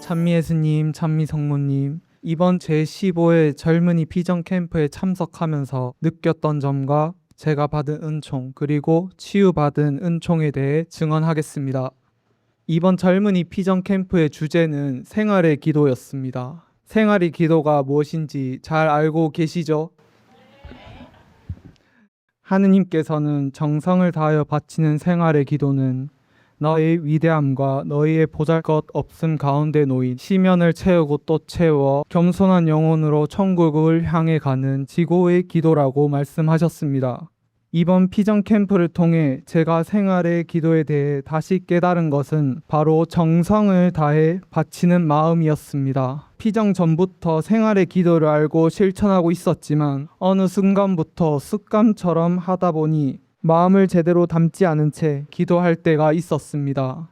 찬미 예수님, 찬미 성모님, 이번 제15회 젊은이 피정 캠프에 참석하면서 느꼈던 점과 제가 받은 은총, 그리고 치유받은 은총에 대해 증언하겠습니다. 이번 젊은이 피정 캠프의 주제는 생활의 기도였습니다. 생활의 기도가 무엇인지 잘 알고 계시죠? 하느님께서는 정성을 다하여 바치는 생활의 기도는 너의 위대함과 너희의 보잘것없음 가운데 놓인 시면을 채우고 또 채워 겸손한 영혼으로 천국을 향해 가는 지고의 기도라고 말씀하셨습니다. 이번 피정 캠프를 통해 제가 생활의 기도에 대해 다시 깨달은 것은 바로 정성을 다해 바치는 마음이었습니다. 피정 전부터 생활의 기도를 알고 실천하고 있었지만 어느 순간부터 습관처럼 하다 보니 마음을 제대로 담지 않은 채 기도할 때가 있었습니다.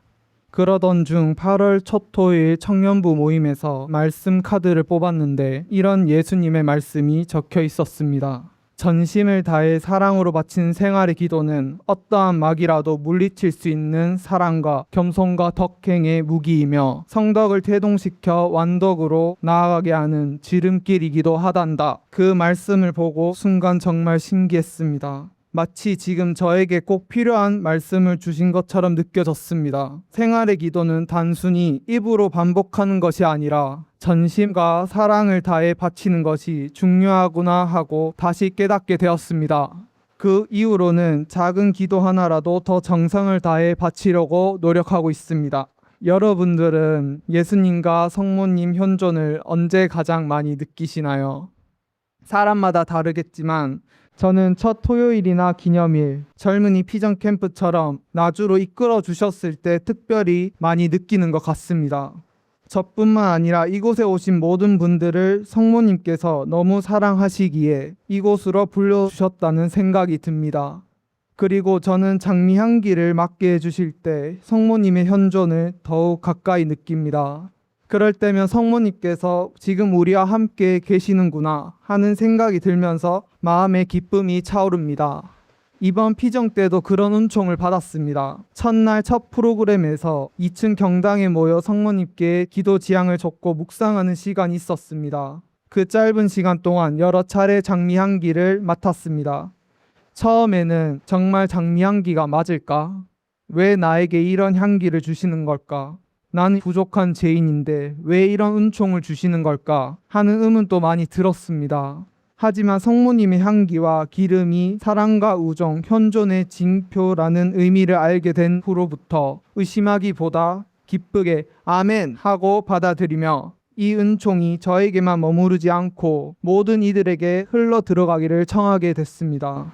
그러던 중 8월 첫 토요일 청년부 모임에서 말씀 카드를 뽑았는데 이런 예수님의 말씀이 적혀 있었습니다. 전심을 다해 사랑으로 바치는 생활의 기도는 어떠한 막이라도 물리칠 수 있는 사랑과 겸손과 덕행의 무기이며 성덕을 태동시켜 완덕으로 나아가게 하는 지름길이기도 하단다. 그 말씀을 보고 순간 정말 신기했습니다. 마치 지금 저에게 꼭 필요한 말씀을 주신 것처럼 느껴졌습니다. 생활의 기도는 단순히 입으로 반복하는 것이 아니라 전심과 사랑을 다해 바치는 것이 중요하구나 하고 다시 깨닫게 되었습니다. 그 이후로는 작은 기도 하나라도 더 정성을 다해 바치려고 노력하고 있습니다. 여러분들은 예수님과 성모님 현존을 언제 가장 많이 느끼시나요? 사람마다 다르겠지만 저는 첫 토요일이나 기념일, 젊은이 피정 캠프처럼 나주로 이끌어 주셨을 때 특별히 많이 느끼는 것 같습니다. 저뿐만 아니라 이곳에 오신 모든 분들을 성모님께서 너무 사랑하시기에 이곳으로 불러주셨다는 생각이 듭니다. 그리고 저는 장미향기를 맡게 해주실 때 성모님의 현존을 더욱 가까이 느낍니다. 그럴 때면 성모님께서 지금 우리와 함께 계시는구나 하는 생각이 들면서 마음의 기쁨이 차오릅니다. 이번 피정 때도 그런 은총을 받았습니다. 첫날 첫 프로그램에서 2층 경당에 모여 성모님께 기도 지향을 적고 묵상하는 시간이 있었습니다. 그 짧은 시간 동안 여러 차례 장미향기를 맡았습니다. 처음에는 정말 장미향기가 맞을까? 왜 나에게 이런 향기를 주시는 걸까? 나는 부족한 죄인인데 왜 이런 은총을 주시는 걸까 하는 의문도 많이 들었습니다. 하지만 성모님의 향기와 기름이 사랑과 우정, 현존의 징표라는 의미를 알게 된 후로부터 의심하기보다 기쁘게 아멘 하고 받아들이며 이 은총이 저에게만 머무르지 않고 모든 이들에게 흘러 들어가기를 청하게 됐습니다.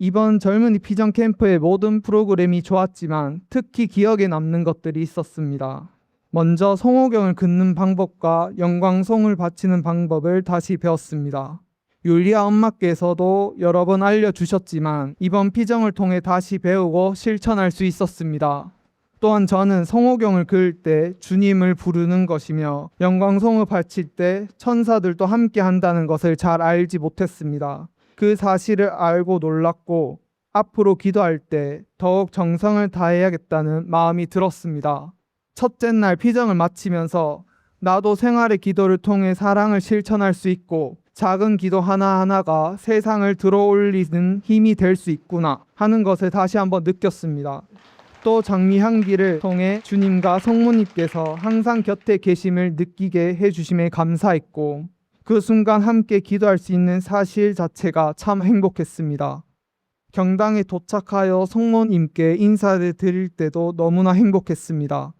이번 젊은이 피정 캠프의 모든 프로그램이 좋았지만 특히 기억에 남는 것들이 있었습니다. 먼저 송호경을 긋는 방법과 영광송을 바치는 방법을 다시 배웠습니다. 율리아 엄마께서도 여러 번 알려주셨지만 이번 피정을 통해 다시 배우고 실천할 수 있었습니다. 또한 저는 송호경을 그을 때 주님을 부르는 것이며 영광송을 바칠 때 천사들도 함께 한다는 것을 잘 알지 못했습니다. 그 사실을 알고 놀랐고 앞으로 기도할 때 더욱 정성을 다해야겠다는 마음이 들었습니다. 첫째 날 피정을 마치면서 나도 생활의 기도를 통해 사랑을 실천할 수 있고 작은 기도 하나하나가 세상을 들어올리는 힘이 될 수 있구나 하는 것을 다시 한번 느꼈습니다. 또 장미향기를 통해 주님과 성모님께서 항상 곁에 계심을 느끼게 해주심에 감사했고 그 순간 함께 기도할 수 있는 사실 자체가 참 행복했습니다. 경당에 도착하여 성모님께 인사를 드릴 때도 너무나 행복했습니다.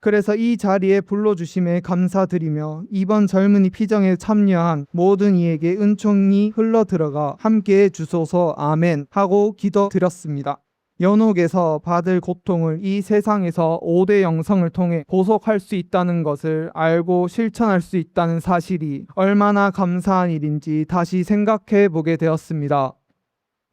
그래서 이 자리에 불러주심에 감사드리며 이번 젊은이 피정에 참여한 모든 이에게 은총이 흘러들어가 함께해 주소서 아멘 하고 기도드렸습니다. 연옥에서 받을 고통을 이 세상에서 5대 영성을 통해 보속할 수 있다는 것을 알고 실천할 수 있다는 사실이 얼마나 감사한 일인지 다시 생각해 보게 되었습니다.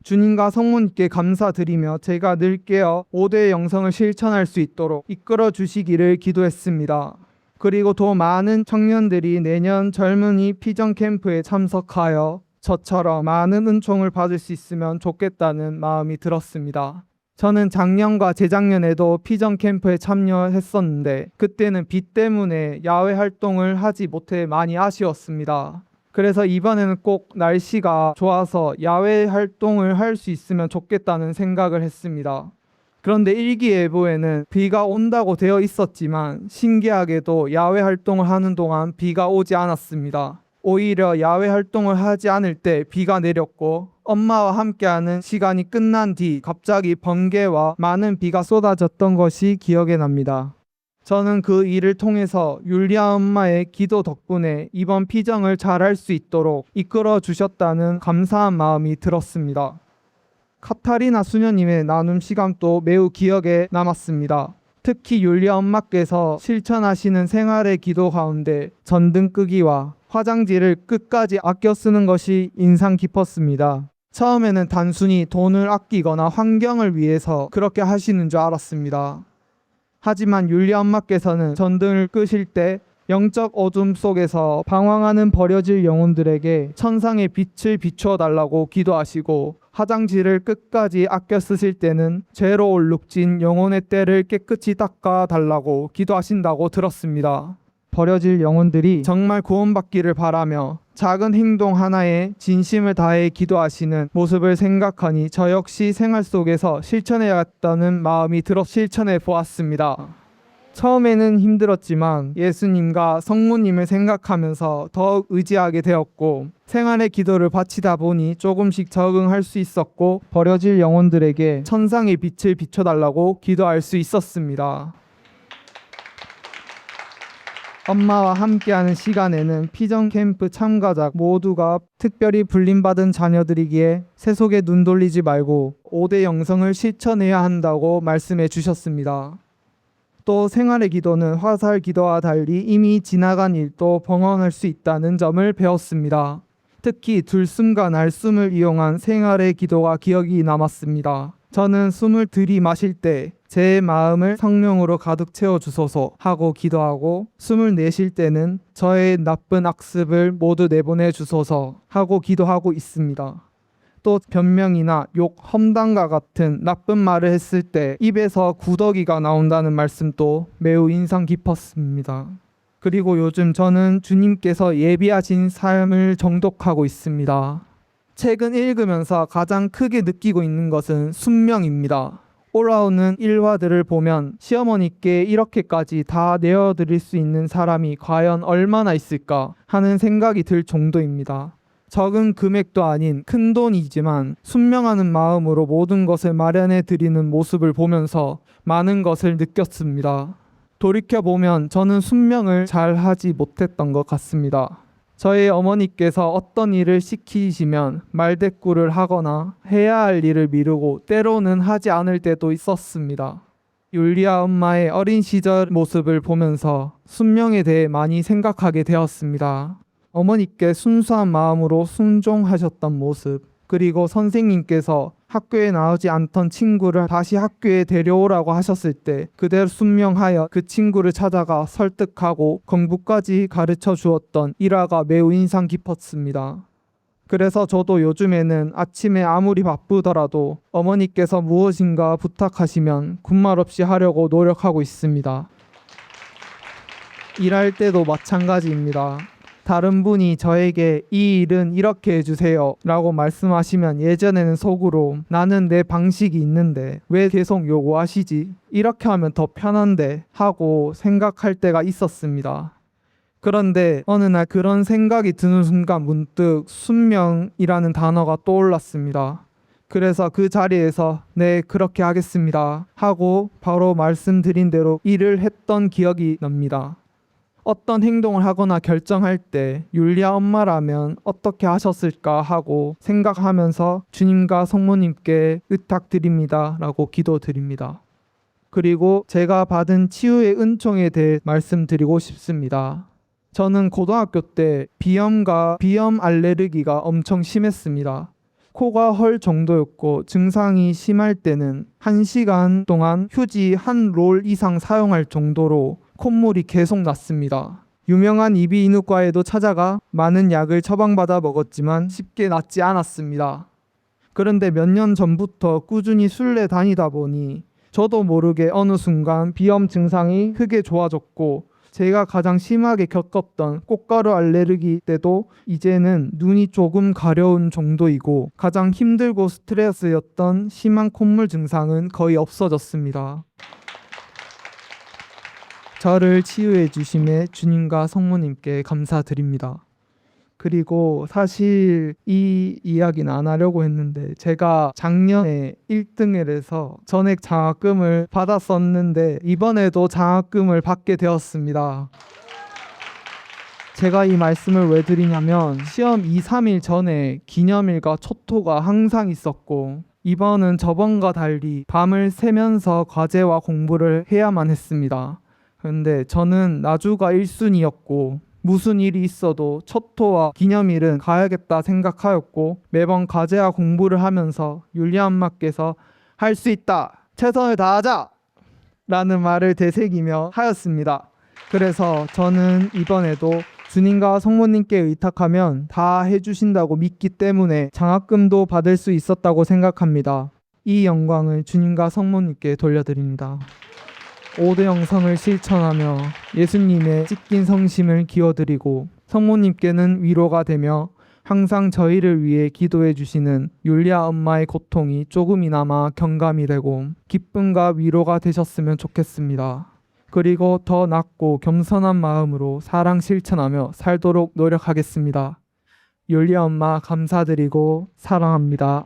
주님과 성모님께 감사드리며 제가 늘 깨어 5대 영성을 실천할 수 있도록 이끌어 주시기를 기도했습니다. 그리고 더 많은 청년들이 내년 젊은이 피정 캠프에 참석하여 저처럼 많은 은총을 받을 수 있으면 좋겠다는 마음이 들었습니다. 저는 작년과 재작년에도 피전 캠프에 참여했었는데 그때는 비 때문에 야외 활동을 하지 못해 많이 아쉬웠습니다. 그래서 이번에는 꼭 날씨가 좋아서 야외 활동을 할 수 있으면 좋겠다는 생각을 했습니다. 그런데 일기예보에는 비가 온다고 되어 있었지만 신기하게도 야외 활동을 하는 동안 비가 오지 않았습니다. 오히려 야외 활동을 하지 않을 때 비가 내렸고 엄마와 함께하는 시간이 끝난 뒤 갑자기 번개와 많은 비가 쏟아졌던 것이 기억에 납니다. 저는 그 일을 통해서 율리아 엄마의 기도 덕분에 이번 피정을 잘할 수 있도록 이끌어 주셨다는 감사한 마음이 들었습니다. 카타리나 수녀님의 나눔 시간도 매우 기억에 남았습니다. 특히 율리아 엄마께서 실천하시는 생활의 기도 가운데 전등 끄기와 화장지를 끝까지 아껴 쓰는 것이 인상 깊었습니다. 처음에는 단순히 돈을 아끼거나 환경을 위해서 그렇게 하시는 줄 알았습니다. 하지만 율리아 엄마께서는 전등을 끄실 때 영적 어둠 속에서 방황하는 버려질 영혼들에게 천상의 빛을 비추어 달라고 기도하시고 화장지를 끝까지 아껴 쓰실 때는 죄로 얼룩진 영혼의 때를 깨끗이 닦아 달라고 기도하신다고 들었습니다. 버려질 영혼들이 정말 구원받기를 바라며 작은 행동 하나에 진심을 다해 기도하시는 모습을 생각하니 저 역시 생활 속에서 실천해야겠다는 마음이 들어 실천해 보았습니다. 처음에는 힘들었지만 예수님과 성모님을 생각하면서 더욱 의지하게 되었고 생활의 기도를 바치다 보니 조금씩 적응할 수 있었고 버려질 영혼들에게 천상의 빛을 비춰달라고 기도할 수 있었습니다. 엄마와 함께하는 시간에는 피정 캠프 참가자 모두가 특별히 불림받은 자녀들이기에 세속에 눈 돌리지 말고 5대 영성을 실천해야 한다고 말씀해 주셨습니다. 또 생활의 기도는 화살 기도와 달리 이미 지나간 일도 봉헌할 수 있다는 점을 배웠습니다. 특히 들숨과 날숨을 이용한 생활의 기도가 기억이 남았습니다. 저는 숨을 들이마실 때 제 마음을 성령으로 가득 채워주소서 하고 기도하고 숨을 내쉴 때는 저의 나쁜 악습을 모두 내보내 주소서 하고 기도하고 있습니다. 또 변명이나 욕, 험담과 같은 나쁜 말을 했을 때 입에서 구더기가 나온다는 말씀도 매우 인상 깊었습니다. 그리고 요즘 저는 주님께서 예비하신 삶을 정독하고 있습니다. 책은 읽으면서 가장 크게 느끼고 있는 것은 순명입니다. 올라오는 일화들을 보면 시어머니께 이렇게까지 다 내어드릴 수 있는 사람이 과연 얼마나 있을까 하는 생각이 들 정도입니다. 적은 금액도 아닌 큰 돈이지만 순명하는 마음으로 모든 것을 마련해 드리는 모습을 보면서 많은 것을 느꼈습니다. 돌이켜보면 저는 순명을 잘 하지 못했던 것 같습니다. 저희 어머니께서 어떤 일을 시키시면 말대꾸를 하거나 해야 할 일을 미루고 때로는 하지 않을 때도 있었습니다. 율리아 엄마의 어린 시절 모습을 보면서 순명에 대해 많이 생각하게 되었습니다. 어머니께 순수한 마음으로 순종하셨던 모습, 그리고 선생님께서 학교에 나오지 않던 친구를 다시 학교에 데려오라고 하셨을 때 그대로 순명하여 그 친구를 찾아가 설득하고 공부까지 가르쳐 주었던 일화가 매우 인상 깊었습니다. 그래서 저도 요즘에는 아침에 아무리 바쁘더라도 어머니께서 무엇인가 부탁하시면 군말 없이 하려고 노력하고 있습니다. 일할 때도 마찬가지입니다. 다른 분이 저에게 이 일은 이렇게 해주세요 라고 말씀하시면 예전에는 속으로 나는 내 방식이 있는데 왜 계속 요구하시지? 이렇게 하면 더 편한데 하고 생각할 때가 있었습니다. 그런데 어느 날 그런 생각이 드는 순간 문득 순명이라는 단어가 떠올랐습니다. 그래서 그 자리에서 네, 그렇게 하겠습니다 하고 바로 말씀드린 대로 일을 했던 기억이 납니다. 어떤 행동을 하거나 결정할 때 율리아 엄마라면 어떻게 하셨을까 하고 생각하면서 주님과 성모님께 의탁드립니다 라고 기도드립니다. 그리고 제가 받은 치유의 은총에 대해 말씀드리고 싶습니다. 저는 고등학교 때 비염과 비염 알레르기가 엄청 심했습니다. 코가 헐 정도였고 증상이 심할 때는 1시간 동안 휴지 한 롤 이상 사용할 정도로 콧물이 계속 났습니다. 유명한 이비인후과에도 찾아가 많은 약을 처방받아 먹었지만 쉽게 낫지 않았습니다. 그런데 몇 년 전부터 꾸준히 순례 다니다 보니 저도 모르게 어느 순간 비염 증상이 크게 좋아졌고, 제가 가장 심하게 겪었던 꽃가루 알레르기 때도 이제는 눈이 조금 가려운 정도이고, 가장 힘들고 스트레스였던 심한 콧물 증상은 거의 없어졌습니다. 저를 치유해 주심에 주님과 성모님께 감사드립니다. 그리고 사실 이 이야기는 안 하려고 했는데, 제가 작년에 1등을 해서 전액 장학금을 받았었는데 이번에도 장학금을 받게 되었습니다. 제가 이 말씀을 왜 드리냐면, 시험 2, 3일 전에 기념일과 초토가 항상 있었고, 이번은 저번과 달리 밤을 새면서 과제와 공부를 해야만 했습니다. 그런데 저는 나주가 1순위였고 무슨 일이 있어도 초토와 기념일은 가야겠다 생각하였고, 매번 과제와 공부를 하면서 율리아 엄마께서 할 수 있다, 최선을 다하자 라는 말을 되새기며 하였습니다. 그래서 저는 이번에도 주님과 성모님께 의탁하면 다 해주신다고 믿기 때문에 장학금도 받을 수 있었다고 생각합니다. 이 영광을 주님과 성모님께 돌려드립니다. 5대 영성을 실천하며 예수님의 찢긴 성심을 기워드리고, 성모님께는 위로가 되며 항상 저희를 위해 기도해 주시는 율리아 엄마의 고통이 조금이나마 경감이 되고 기쁨과 위로가 되셨으면 좋겠습니다. 그리고 더 낫고 겸손한 마음으로 사랑 실천하며 살도록 노력하겠습니다. 율리아 엄마 감사드리고 사랑합니다.